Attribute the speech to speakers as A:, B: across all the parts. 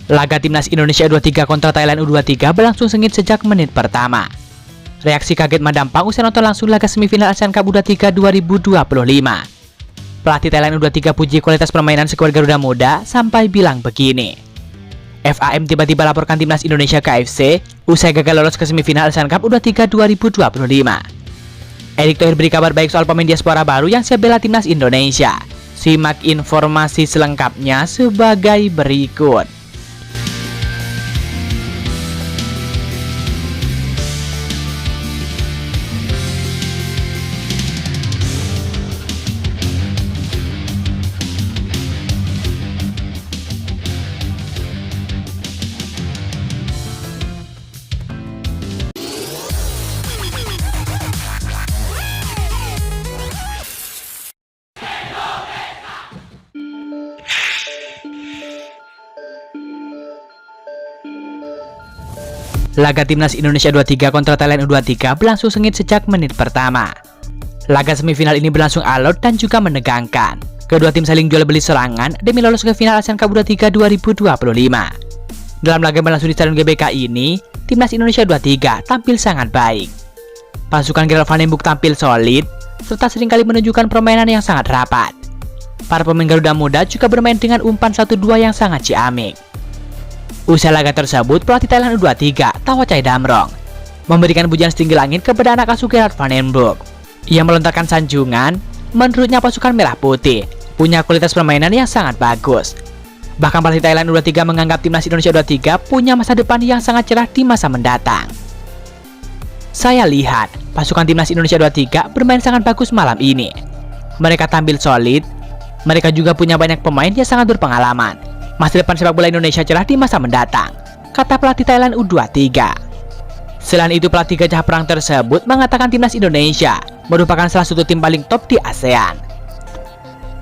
A: Laga timnas Indonesia U23 kontra Thailand U23 berlangsung sengit sejak menit pertama. Reaksi kaget Madampang usai nonton langsung laga semifinal Asian Cup U23 2025. Pelatih Thailand U23 puji kualitas permainan skuad Garuda Muda sampai bilang begini. FAM tiba-tiba laporkan timnas Indonesia ke AFC usai gagal lolos ke semifinal Asian Cup U23 2025. Erick Thohir beri kabar baik soal pemain diaspora baru yang siap bela timnas Indonesia. Simak informasi selengkapnya sebagai berikut. Laga timnas Indonesia U23 kontra Thailand U23 berlangsung sengit sejak menit pertama. Laga semifinal ini berlangsung alot dan juga menegangkan. Kedua tim saling jual beli serangan demi lolos ke final Asian Cup U23 2025. Dalam laga berlangsung di Stadion GBK ini, timnas Indonesia U23 tampil sangat baik. Pasukan Gerald Van den Boeck tampil solid, serta seringkali menunjukkan permainan yang sangat rapat. Para pemain Garuda Muda juga bermain dengan umpan 1-2 yang sangat ciamik. Usai laga tersebut, pelatih Thailand U23, Thawachai Damrong, memberikan pujian setinggi langit kepada anak asuh Gerald Van den Boeck. Ia melontarkan sanjungan, menurutnya pasukan merah putih punya kualitas permainan yang sangat bagus. Bahkan pelatih Thailand U23 menganggap timnas Indonesia U23 punya masa depan yang sangat cerah di masa mendatang. Saya lihat, pasukan timnas Indonesia U23 bermain sangat bagus malam ini. Mereka tampil solid, mereka juga punya banyak pemain yang sangat berpengalaman. Masa depan sepak bola Indonesia cerah di masa mendatang, kata pelatih Thailand U23. Selain itu, pelatih Gajah Perang tersebut mengatakan timnas Indonesia merupakan salah satu tim paling top di ASEAN.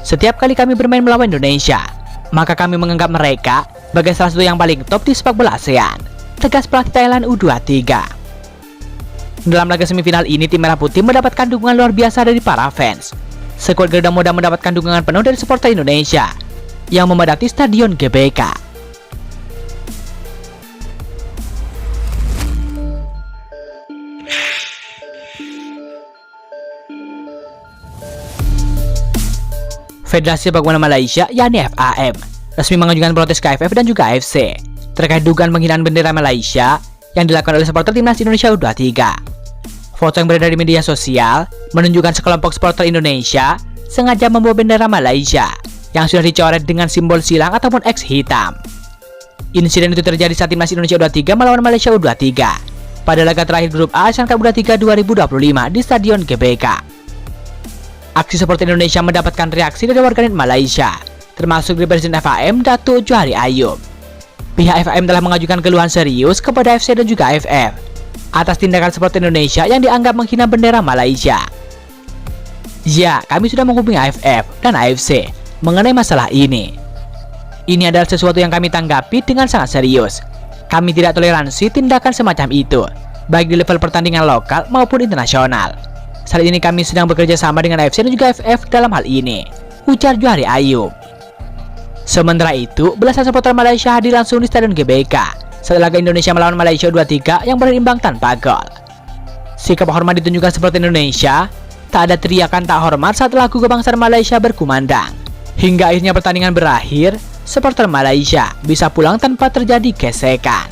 A: Setiap kali kami bermain melawan Indonesia, maka kami menganggap mereka sebagai salah satu yang paling top di sepak bola ASEAN, tegas pelatih Thailand U23. Dalam laga semifinal ini, tim Merah Putih mendapatkan dukungan luar biasa dari para fans. Skuad Garuda Muda mendapatkan dukungan penuh dari supporter Indonesia yang memadati Stadion GBK. Federasi Sepak Bola Malaysia, yakni FAM, resmi mengajukan protes ke AFF dan juga AFC terkait dugaan penghinaan bendera Malaysia yang dilakukan oleh supporter timnas Indonesia U23. Foto yang beredar di media sosial menunjukkan sekelompok supporter Indonesia sengaja membawa bendera Malaysia yang sudah dicoret dengan simbol silang ataupun X hitam. Insiden itu terjadi saat timnas Indonesia U23 melawan Malaysia U23 pada laga terakhir grup A Asian Cup U23 2025 di Stadion GBK. Aksi supporter Indonesia mendapatkan reaksi dari warganet Malaysia, termasuk dari Presiden FAM Datuk Johari Ayub. Pihak FAM telah mengajukan keluhan serius kepada AFC dan juga AFF atas tindakan supporter Indonesia yang dianggap menghina bendera Malaysia. Ya, kami sudah menghubungi AFF dan AFC mengenai masalah ini. Ini adalah sesuatu yang kami tanggapi dengan sangat serius. Kami tidak toleransi tindakan semacam itu, baik di level pertandingan lokal maupun internasional. Saat ini kami sedang bekerja sama dengan AFC dan juga AFF dalam hal ini, ujar Johari Ayub. Sementara itu, belasan supporter Malaysia hadir langsung di Stadion GBK saat laga Indonesia melawan Malaysia U23 yang berimbang tanpa gol. Sikap hormat ditunjukkan supporter Indonesia, tak ada teriakan tak hormat saat lagu kebangsaan Malaysia berkumandang. Hingga akhirnya pertandingan berakhir, supporter Malaysia bisa pulang tanpa terjadi gesekan.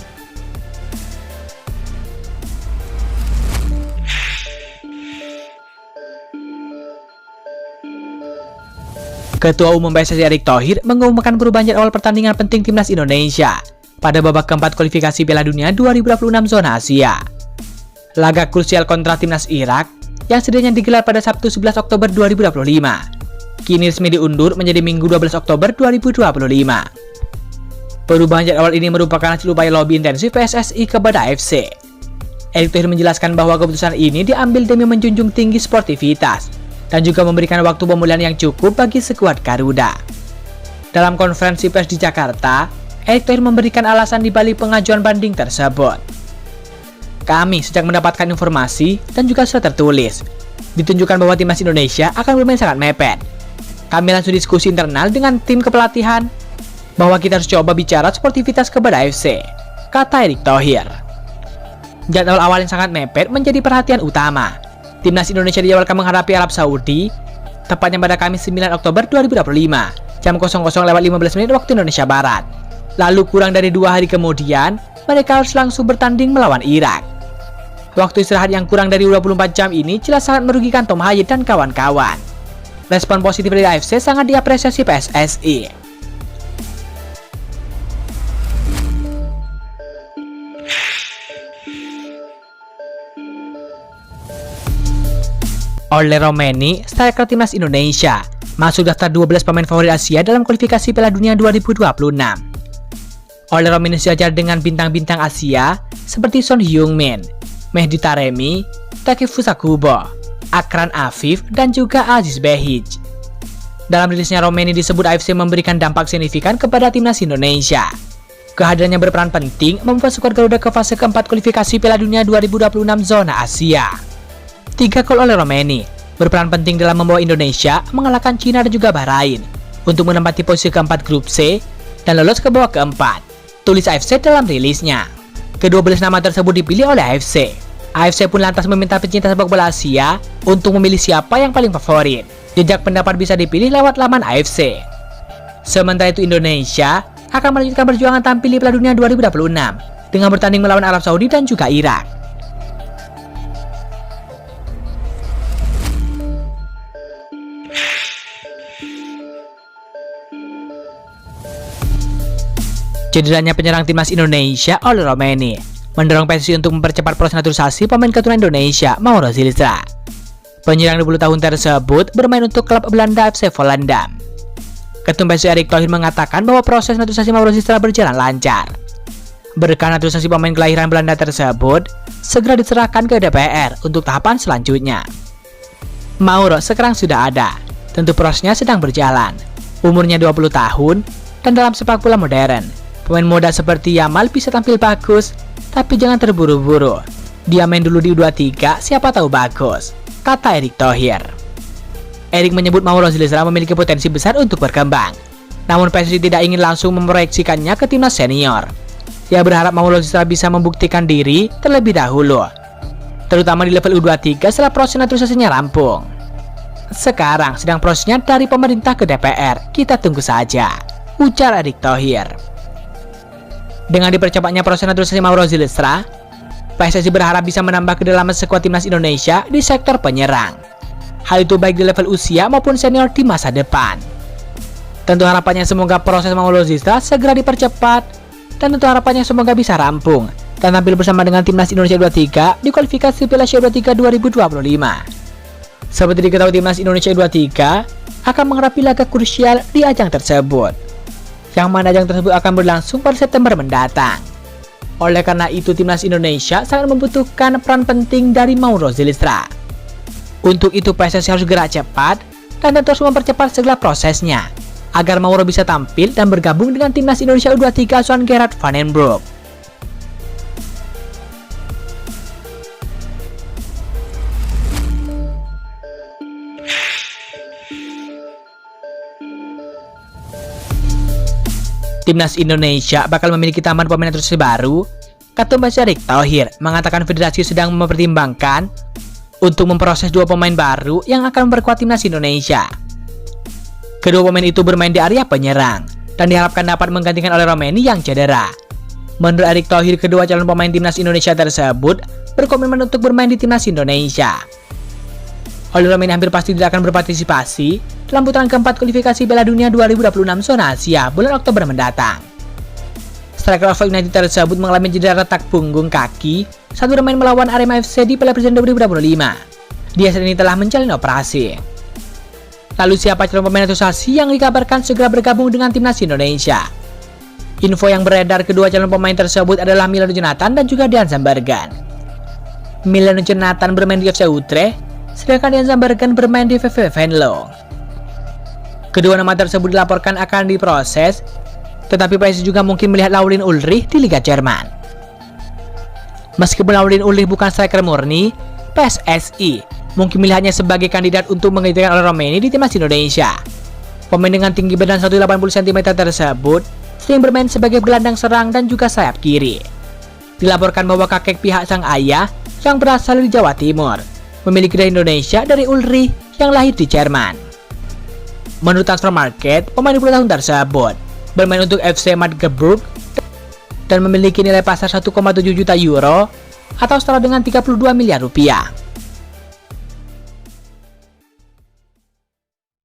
A: Ketua Umum PSSI Erick Thohir mengumumkan perubahan jadwal pertandingan penting timnas Indonesia pada babak keempat kualifikasi Piala Dunia 2026 zona Asia. Laga krusial kontra timnas Irak yang sedianya digelar pada Sabtu 11 Oktober 2025 kini resmi diundur menjadi Minggu 12 Oktober 2025. Perubahan jadwal ini merupakan hasil upaya lobby intensif PSSI kepada AFC. Erick Thohir menjelaskan bahwa keputusan ini diambil demi menjunjung tinggi sportivitas dan juga memberikan waktu pemulihan yang cukup bagi skuad Garuda. Dalam konferensi pers di Jakarta, Erick Thohir memberikan alasan di balik pengajuan banding tersebut. Kami sejak mendapatkan informasi dan juga sudah tertulis, ditunjukkan bahwa timnas Indonesia akan bermain sangat mepet. Kami langsung diskusi internal dengan tim kepelatihan. bahwa kita harus coba bicara sportivitas kepada AFC, kata Erick Thohir. Jadwal awal yang sangat mepet menjadi perhatian utama. Timnas Indonesia dijadwalkan menghadapi Arab Saudi, tepatnya pada Kamis 9 Oktober 2025, jam 00.15 waktu Indonesia Barat. Lalu kurang dari 2 hari kemudian, mereka harus langsung bertanding melawan Irak. Waktu istirahat yang kurang dari 24 jam ini jelas sangat merugikan Tom Hahir dan kawan-kawan. Respon positif dari AFC sangat diapresiasi PSSI. Oleh Romeni, striker timnas Indonesia, masuk daftar 12 pemain favorit Asia dalam kualifikasi Piala Dunia 2026. Oleh Romeni sejajar dengan bintang-bintang Asia seperti Son Heung-min, Mehdi Taremi, Takefusa Kubo, Akran Afif, dan juga Aziz Behich. Dalam rilisnya, Romeni disebut AFC memberikan dampak signifikan kepada timnas Indonesia. Kehadirannya berperan penting membuat skuad Garuda ke fase keempat kualifikasi Piala Dunia 2026 zona Asia. 3 gol oleh Romeni berperan penting dalam membawa Indonesia mengalahkan Cina dan juga Bahrain untuk menempati posisi keempat grup C dan lolos ke babak keempat, tulis AFC dalam rilisnya. Ke-12 nama tersebut dipilih oleh AFC. AFC pun lantas meminta pecinta sepak bola Asia untuk memilih siapa yang paling favorit. Jejak pendapat bisa dipilih lewat laman AFC. Sementara itu Indonesia akan melanjutkan perjuangan tampil di Piala Dunia 2026 dengan bertanding melawan Arab Saudi dan juga Irak. Cederanya penyerang timnas Indonesia oleh Romeni mendorong PSSI untuk mempercepat proses naturalisasi pemain keturunan Indonesia Mauro Zilstra. Penyerang 20 tahun tersebut bermain untuk klub Belanda FC Volendam. Ketum PSSI Erick Thohir mengatakan bahwa proses naturalisasi Mauro Zilstra berjalan lancar. Berkah naturalisasi pemain kelahiran Belanda tersebut segera diserahkan ke DPR untuk tahapan selanjutnya. Mauro sekarang sudah ada, tentu prosesnya sedang berjalan. Umurnya 20 tahun dan dalam sepak bola modern, pemain muda seperti Yamal bisa tampil bagus, tapi jangan terburu-buru. Dia main dulu di U23, siapa tahu bagus, kata Erick Thohir. Erick menyebut Mauro Zilstra memiliki potensi besar untuk berkembang. Namun PSSI tidak ingin langsung memproyeksikannya ke timnas senior. Ia berharap Mauro Zilstra bisa membuktikan diri terlebih dahulu, terutama di level U23 setelah proses naturalisasinya rampung. Sekarang sedang prosesnya dari pemerintah ke DPR, kita tunggu saja, ujar Erick Thohir. Dengan dipercepatnya proses naturalisasi Mauro Zilstra, PSSI berharap bisa menambah kedalaman skuad timnas Indonesia di sektor penyerang. Hal itu baik di level usia maupun senior di masa depan. Tentu harapannya semoga proses Mauro Zilstra segera dipercepat, dan tentu harapannya semoga bisa rampung dan tampil bersama dengan timnas Indonesia 23 di kualifikasi Piala Asia 23 2025. Seperti diketahui, timnas Indonesia 23 akan menghadapi laga krusial di ajang tersebut, yang mana ajang tersebut akan berlangsung pada September mendatang. Oleh karena itu, timnas Indonesia sangat membutuhkan peran penting dari Mauro Zilstra. Untuk itu PSSI harus gerak cepat dan tentu harus mempercepat segala prosesnya agar Mauro bisa tampil dan bergabung dengan timnas Indonesia U23 asuhan Gerard van den Broek. Timnas Indonesia bakal memiliki tambahan pemain naturalisasi baru. Ketum PSSI Erick Thohir mengatakan federasi sedang mempertimbangkan untuk memproses 2 pemain baru yang akan memperkuat timnas Indonesia. Kedua pemain itu bermain di area penyerang dan diharapkan dapat menggantikan oleh Romeni yang cedera. Menurut Erick Thohir, kedua calon pemain timnas Indonesia tersebut berkomitmen untuk bermain di timnas Indonesia. Oleh Romeni hampir pasti tidak akan berpartisipasi dalam putaran keempat kualifikasi Piala Dunia 2026 zona Asia bulan Oktober mendatang. Striker Oxford United tersebut mengalami cedera retak punggung kaki saat bermain melawan Arema FC di Piala Presiden 2025. Dia saat ini telah menjalani operasi. Lalu siapa calon pemain naturalisasi yang dikabarkan segera bergabung dengan timnas Indonesia? Info yang beredar, kedua calon pemain tersebut adalah Milano Jonathan dan juga Dean Zambbergen. Milano Jonathan bermain di FC Utrecht, sedangkan Dean Zambbergen bermain di VV Venlo. Kedua nama tersebut dilaporkan akan diproses, tetapi PSSI juga mungkin melihat Laurin Ulrich di Liga Jerman. Meskipun Laurin Ulrich bukan striker murni, PSSI mungkin melihatnya sebagai kandidat untuk menggantikan oleh Romeni di timnas Indonesia. Pemain dengan tinggi badan 180 cm tersebut sering bermain sebagai gelandang serang dan juga sayap kiri. Dilaporkan bahwa kakek pihak sang ayah yang berasal dari Jawa Timur memiliki darah Indonesia dari Ulrich yang lahir di Jerman. Menurut Transfermarkt, pemain 20 tahun tersebut bermain untuk FC Magdeburg dan memiliki nilai pasar 1,7 juta euro atau setara dengan 32 miliar rupiah.